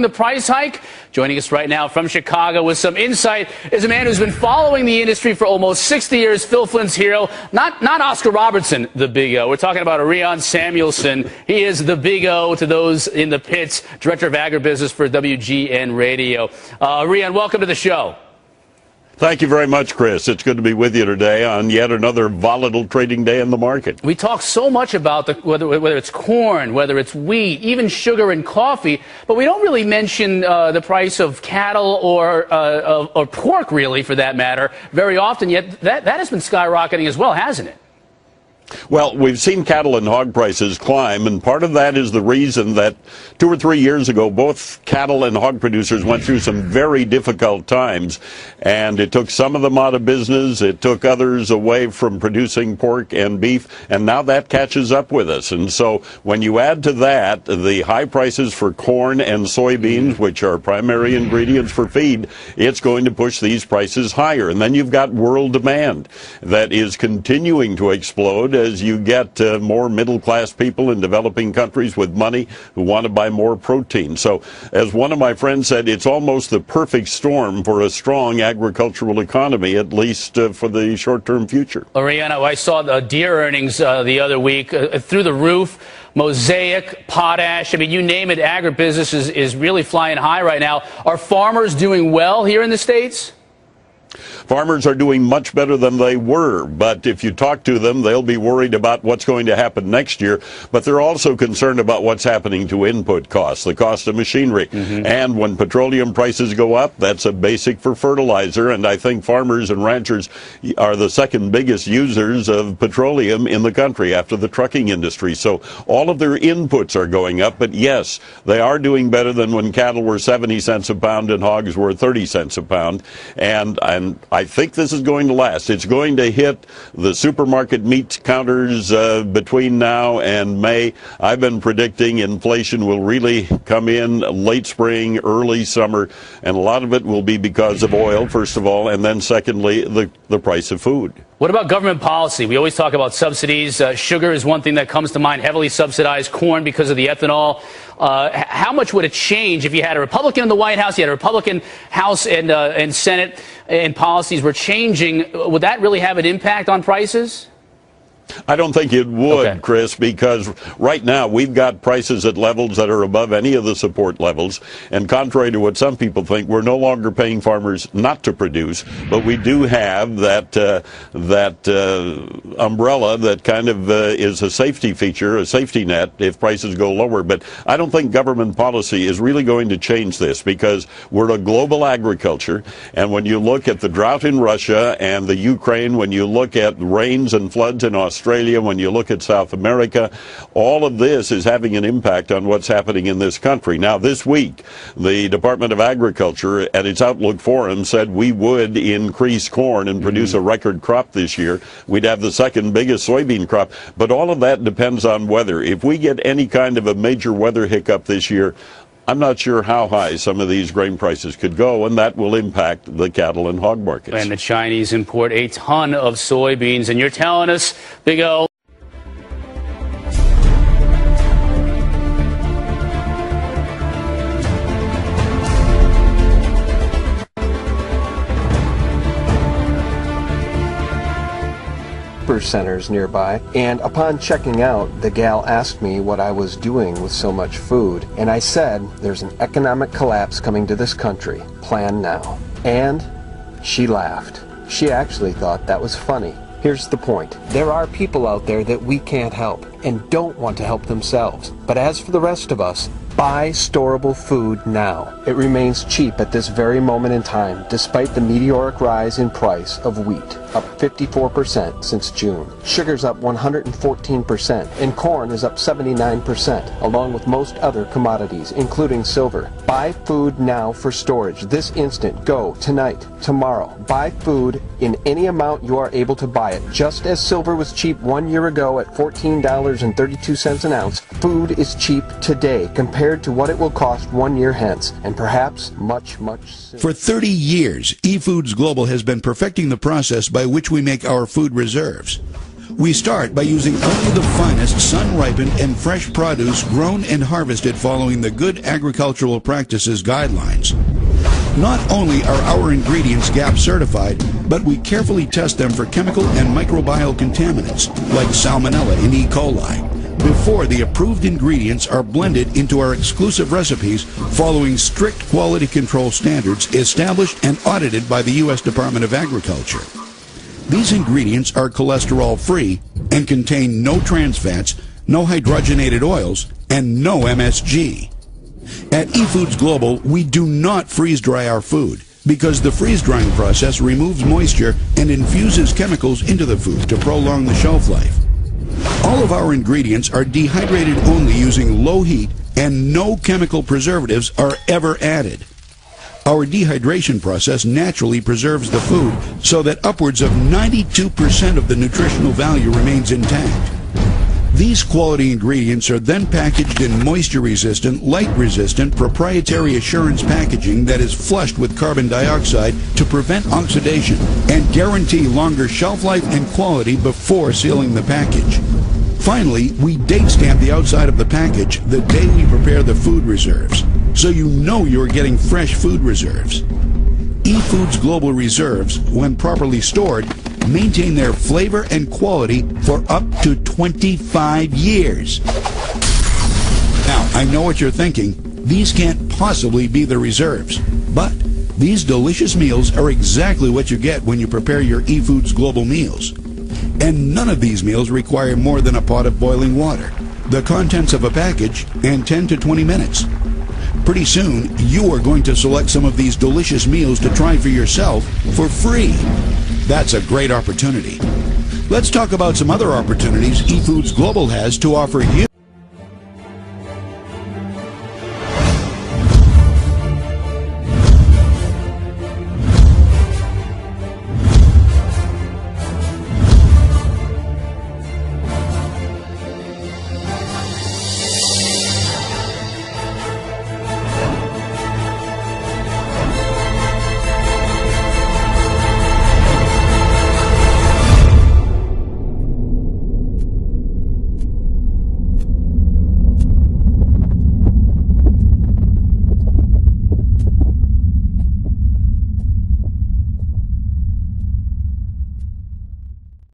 the price hike? Joining us right now from Chicago with some insight is a man who's been following the industry for almost 60 years, Phil Flynn's hero, not Oscar Robertson, the Big O. We're talking about Ariane Samuelson. He is the Big O to those in the pits, Director of Agribusiness for WGN Radio. Ariane, welcome to the show. Thank you very much, Chris. It's good to be with you today on yet another volatile trading day in the market. We talk so much about whether it's corn, whether it's wheat, even sugar and coffee, but we don't really mention the price of cattle or pork, really, for that matter, very often. Yet that has been skyrocketing as well, hasn't it? Well, we've seen cattle and hog prices climb, and part of that is the reason that 2 or 3 years ago, both cattle and hog producers went through some very difficult times, and it took some of them out of business. It took others away from producing pork and beef, and now that catches up with us. And so when you add to that the high prices for corn and soybeans, which are primary ingredients for feed, it's going to push these prices higher. And then you've got world demand that is continuing to explode as you get more middle-class people in developing countries with money who want to buy more protein. So, as one of my friends said, it's almost the perfect storm for a strong agricultural economy, at least for the short-term future. Ariana, I saw the deer earnings the other week through the roof. Mosaic, potash, I mean, you name it, agribusiness is really flying high right now. Are farmers doing well here in the States? Farmers are doing much better than they were, but if you talk to them, they'll be worried about what's going to happen next year, but they're also concerned about what's happening to input costs, the cost of machinery. And when petroleum prices go up, that's a basic for fertilizer, and I think farmers and ranchers are the second biggest users of petroleum in the country after the trucking industry. So all of their inputs are going up, but yes, they are doing better than when cattle were 70 cents a pound and hogs were 30 cents a pound, and I think this is going to last. It's going to hit the supermarket meat counters between now and May. I've been predicting inflation will really come in late spring, early summer, and a lot of it will be because of oil, first of all, and then secondly, the price of food. What about government policy? We always talk about subsidies. Sugar is one thing that comes to mind, heavily subsidized. Corn because of the ethanol. How much would it change if you had a Republican in the White House, you had a Republican House and Senate, and policies were changing? Would that really have an impact on prices? I don't think it would, okay, Chris, because right now we've got prices at levels that are above any of the support levels. And contrary to what some people think, we're no longer paying farmers not to produce, but we do have that umbrella that kind of is a safety feature, a safety net if prices go lower. But I don't think government policy is really going to change this because we're a global agriculture. And when you look at the drought in Russia and the Ukraine, when you look at rains and floods in Australia, when you look at South America, all of this is having an impact on what's happening in this country. Now, this week, the Department of Agriculture at its Outlook Forum said we would increase corn and produce a record crop this year. We'd have the second biggest soybean crop, but all of that depends on weather. If we get any kind of a major weather hiccup this year, I'm not sure how high some of these grain prices could go, and that will impact the cattle and hog markets. And the Chinese import a ton of soybeans, and you're telling us, Big O, centers nearby, and upon checking out, the gal asked me what I was doing with so much food, and I said, there's an economic collapse coming to this country. Plan now. And she laughed. She actually thought that was funny. Here's the point. There are people out there that we can't help and don't want to help themselves. But as for the rest of us, buy storable food now. It remains cheap at this very moment in time, despite the meteoric rise in price of wheat, up 54% since June. Sugar's up 114%, and corn is up 79%, along with most other commodities, including silver. Buy food now for storage. This instant. Go tonight, tomorrow. Buy food in any amount you are able to buy it. Just as silver was cheap 1 year ago at $14.32 an ounce, food is cheap today compared to what it will cost 1 year hence, and perhaps much, much sooner. For 30 years, eFoods Global has been perfecting the process by which we make our food reserves. We start by using only the finest sun-ripened and fresh produce grown and harvested following the Good Agricultural Practices guidelines. Not only are our ingredients GAP certified, but we carefully test them for chemical and microbial contaminants like Salmonella and E. coli before the approved ingredients are blended into our exclusive recipes following strict quality control standards established and audited by the U.S. Department of Agriculture. These ingredients are cholesterol-free and contain no trans fats, no hydrogenated oils, and no MSG. At eFoods Global, we do not freeze-dry our food because the freeze-drying process removes moisture and infuses chemicals into the food to prolong the shelf life. All of our ingredients are dehydrated only using low heat, and no chemical preservatives are ever added. Our dehydration process naturally preserves the food so that upwards of 92% of the nutritional value remains intact. These quality ingredients are then packaged in moisture-resistant, light-resistant, proprietary assurance packaging that is flushed with carbon dioxide to prevent oxidation and guarantee longer shelf life and quality before sealing the package. Finally, we date stamp the outside of the package the day we prepare the food reserves, so you know you're getting fresh food reserves. eFoods Global Reserves, when properly stored, maintain their flavor and quality for up to 25 years. Now, I know what you're thinking. These can't possibly be the reserves. But these delicious meals are exactly what you get when you prepare your eFoods Global meals. And none of these meals require more than a pot of boiling water, the contents of a package, and 10 to 20 minutes. Pretty soon, you are going to select some of these delicious meals to try for yourself for free. That's a great opportunity. Let's talk about some other opportunities eFoods Global has to offer you.